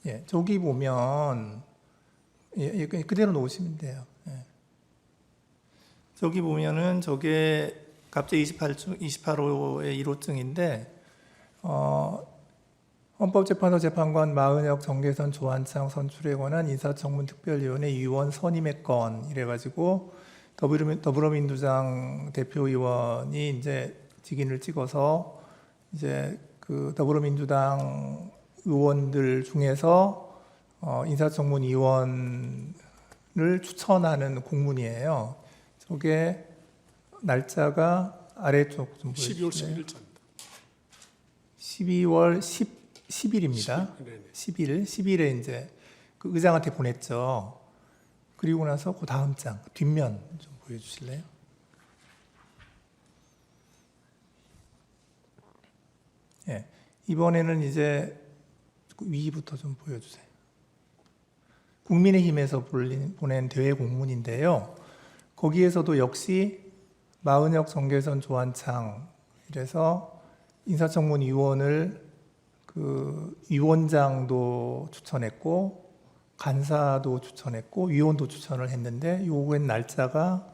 예, 저기 보면 그대로 놓으시면 돼요. 예. 저기 보면은 저게 갑제 28호의 1호증인데 헌법재판소 재판관 마은혁 정계선 조한창 선출에 관한 인사청문 특별위원회 위원 선임의 건 이래가지고 더불어민주당 대표의원이 이제 직인을 찍어서 이제 그 더불어민주당 의원들 중에서 인사청문위원을 추천하는 공문이에요. 저게 날짜가 아래쪽 좀 12월 보여주세요. 11일자입니다. 12월 10일입니다. 10일에 이제 그 의장한테 보냈죠. 그리고 나서 그 다음 장 뒷면 좀 보여주실래요? 예, 이번에는 이제 위부터 좀 보여주세요. 국민의힘에서 보낸 대외 공문인데요. 거기에서도 역시 마은혁, 정계선, 조한창 이래서 인사청문 위원을 그 위원장도 추천했고 간사도 추천했고 위원도 추천을 했는데 요구한 날짜가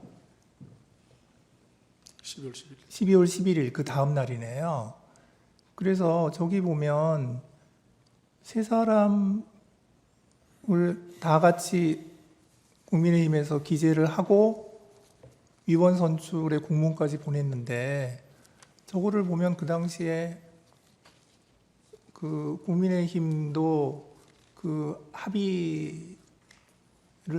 12월 11일. 12월 11일 그 다음 날이네요. 그래서 저기 보면 세 사람을 다 같이 국민의힘에서 기재를 하고 위원 선출의 공문까지 보냈는데 저거를 보면 그 당시에 그 국민의힘도 그 합의를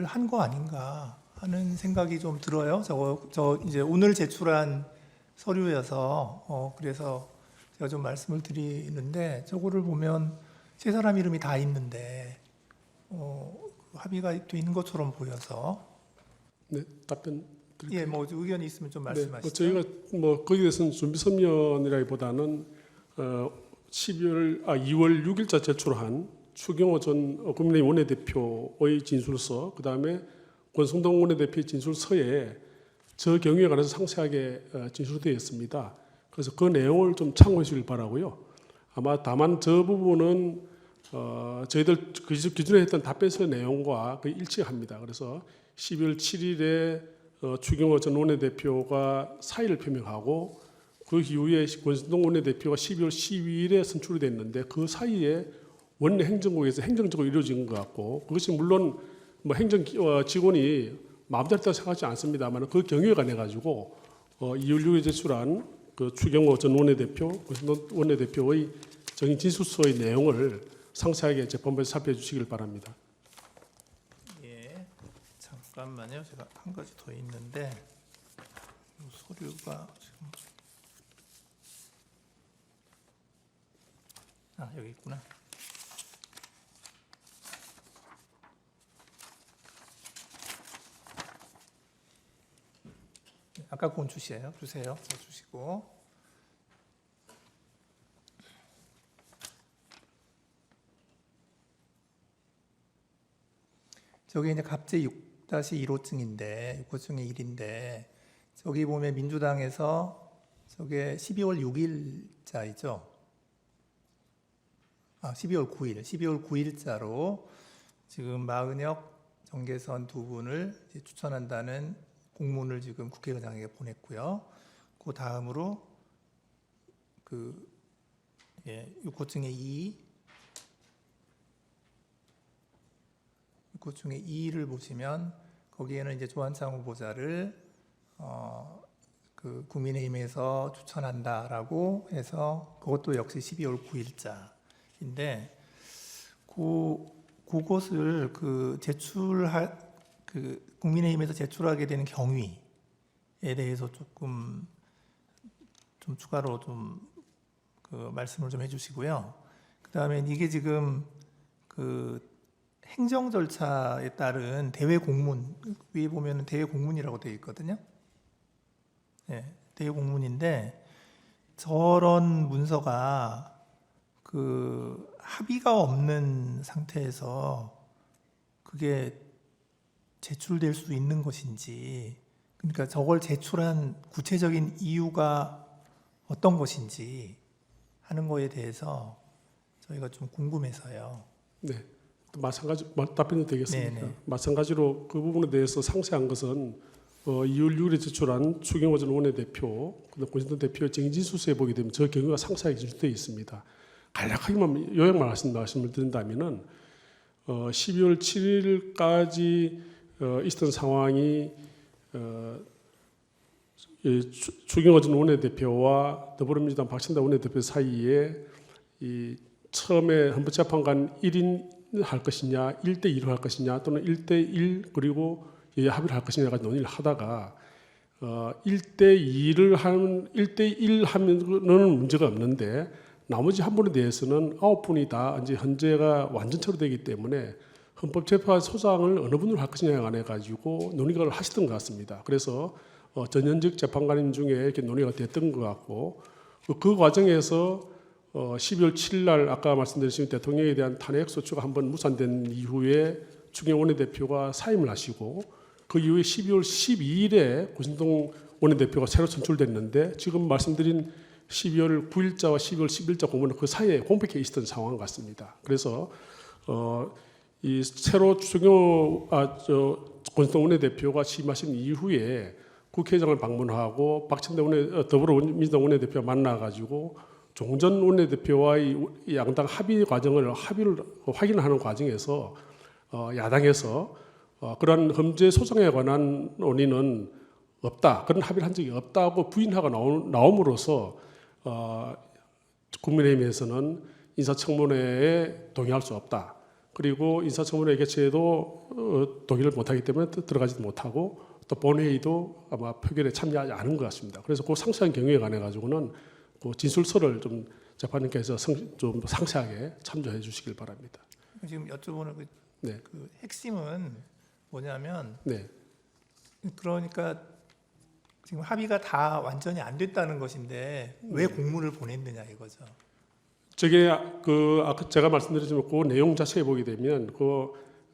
한 거 아닌가 하는 생각이 좀 들어요. 저 이제 오늘 제출한 서류여서 그래서 제가 좀 말씀을 드리는데 저거를 보면 세 사람 이름이 다 있는데 합의가 돼 있는 것처럼 보여서 네, 답변 드릴게요. 예, 뭐 의견이 있으면 좀 네, 말씀하시죠. 저희가 뭐 거기에 대해서는 준비 서면이라기보다는 2월 6일자 제출한 추경호 전 국민의힘 원내대표의 진술서, 그 다음에 권성동 원내대표의 진술서에 저 경우에 관해서 상세하게 진술되어 있습니다. 그래서 그 내용을 좀 참고해 주길 바라고요. 아마 다만 저 부분은 저희들 그 기존에 했던 답변서 내용과 거의 일치합니다. 그래서 12월 7일에 추경호 전 원내대표가 사의를 표명하고 그 이후에 권성동 원내대표가 12월 12일에 선출이 됐는데 그 사이에 원내 행정국에서 행정적으로 이루어진 것 같고 그것이 물론 뭐 행정 직원이 마음대로 했다고 생각하지 않습니다만 그 경위에 관해 가지고 2월 6일에 제출한 그 추경호 전 원내대표, 권성동 원내대표의 정인 진술서의 내용을 상세하게 재판부에서 살펴주시길 바랍니다. 예, 잠깐만요. 제가 한 가지 더 있는데 이 서류가 지금 여기 있구나. 아까 그건 주세요. 주시고 저기 이제 갑제 6-1호증인데 6호증의 1인데 저기 보면 민주당에서 저게 12월 6일자이죠. 12월 9일자로 지금 마은혁, 정계선 두 분을 이제 추천한다는 공문을 지금 국회의장에게 보냈고요. 그 다음으로 그 6호증의 2를 보시면 거기에는 이제 조한창 후보자를 그 국민의힘에서 추천한다라고 해서 그것도 역시 12월 9일자인데 그것을 그 국민의힘에서 제출하게 되는 경위에 대해서 조금 좀 추가로 좀 그 말씀을 좀 해주시고요. 그 다음에 이게 지금 그 행정 절차에 따른 대외 공문 위에 보면 대외 공문이라고 되어 있거든요. 네, 대외 공문인데 저런 문서가 그 합의가 없는 상태에서 그게 제출될 수 있는 것인지, 그러니까 저걸 제출한 구체적인 이유가 어떤 것인지 하는 거에 대해서 저희가 좀 궁금해서요. 네. 마찬가지 답변이 되겠습니까? 네네. 마찬가지로 그 부분에 대해서 상세한 것은 2월 6일에 제출한 추경호 전 원내대표, 그다음 권신동 대표의 정진수서에 보게 되면 저 경우가 상세하게 진술되어 있습니다. 간략하게만 요약만 말씀을 드린다면은 12월 7일까지 있었던 상황이 추경호 전 원내대표와 더불어민주당 박신다 원내대표 사이에 이 처음에 헌법재판관 1인 할 것이냐, 1대2로 할 것이냐, 또는 1대1 그리고 합의를 할 것이냐가 논의를 하다가 1대1 하면은 문제가 없는데 나머지 한 분에 대해서는 9분이 다 이제 헌재가 완전 처리되기 때문에 헌법재판소장을 어느 분으로 할 것이냐에 관해 가지고 논의를 하시던 것 같습니다. 그래서 전현직 재판관님 중에 이렇게 논의가 됐던 것 같고 그 과정에서 12월 7일 날 아까 말씀드린 대통령에 대한 탄핵 소추가 한번 무산된 이후에 추경호 원내대표가 사임을 하시고 그 이후에 12월 12일에 고신동 원내대표가 새로 선출됐는데 지금 말씀드린 12월 9일자와 12월 10일자 공문은 그 사이에 공백해 있었던 상황 같습니다. 그래서 이 새로 추경호 고신동 원내대표가 취임하신 이후에 국회의장을 방문하고 박찬대 더불어민주당 원내대표와 만나가지고 종전 원내대표와의 양당 합의를 확인하는 과정에서 야당에서 그러한 헌재 소송에 관한 논의는 없다, 그런 합의를 한 적이 없다고 부인하고 나옴으로써 국민의힘에서는 인사청문회에 동의할 수 없다. 그리고 인사청문회 개최에도 동의를 못하기 때문에 들어가지도 못하고 또 본회의도 아마 표결에 참여하지 않은 것 같습니다. 그래서 그 상세한 경우에 관해 가지고는 그 진술서를 좀 재판님께서 좀 상세하게 참조해 주시길 바랍니다. 지금 여쭤보는 네. 그 핵심은 뭐냐면 네. 그러니까 지금 합의가 다 완전히 안 됐다는 것인데 왜 공문을 보냈느냐 이거죠. 저게 아까 제가 말씀드렸지만 그 내용 자체에 보게 되면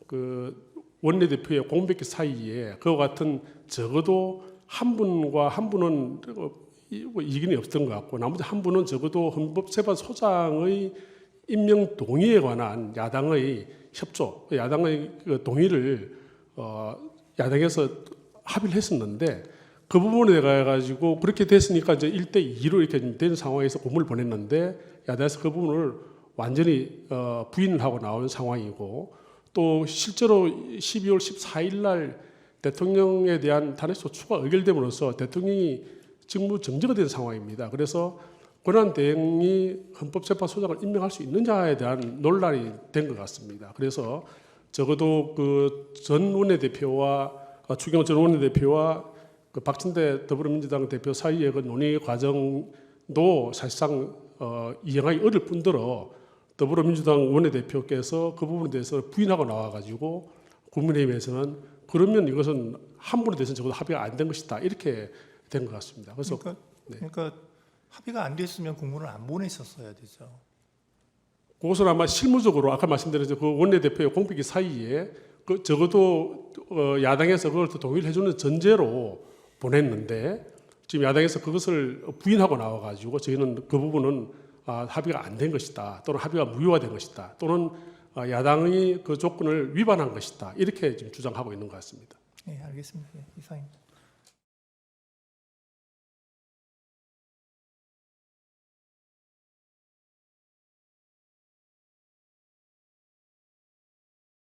그 원내대표의 공백기 사이에 그와 같은 적어도 한 분과 한 분은 이견이 없던 것 같고 나머지 한 분은 적어도 헌법재판소장의 임명 동의에 관한 야당의 협조, 야당의 그 동의를 야당에서 합의를 했었는데 그 부분에 대해 가지고 그렇게 됐으니까 이제 1대2로 이렇게 된 상황에서 공문을 보냈는데 야당에서 그 부분을 완전히 부인을 하고 나온 상황이고 또 실제로 12월 14일 날 대통령에 대한 탄핵소추가 의결됨으로써 대통령이 직무 정지가 된 상황입니다. 그래서 권한 대행이 헌법재판소장을 임명할 수 있느냐에 대한 논란이 된 것 같습니다. 그래서 적어도 그 전 원내대표와 추경호 전 원내대표와 그 박진대 더불어민주당 대표 사이의 그 논의 과정도 사실상 이행하기 어려울 뿐더러 더불어민주당 원내대표께서 그 부분에 대해서 부인하고 나와가지고 국민의힘에서는 그러면 이것은 한 분에 대해서는 적어도 합의가 안 된 것이다 이렇게 된 것 같습니다. 그래서 그러니까 합의가 안 됐으면 공문을 안 보냈었어야 되죠. 그것은 아마 실무적으로 아까 말씀드린 그 원내대표의 공백기 사이에 그 적어도 야당에서 그걸 또 동의를 해주는 전제로 보냈는데 지금 야당에서 그것을 부인하고 나와가지고 저희는 그 부분은 합의가 안 된 것이다 또는 합의가 무효화된 것이다 또는 야당이 그 조건을 위반한 것이다 이렇게 지금 주장하고 있는 것 같습니다. 네, 알겠습니다. 네, 이상입니다.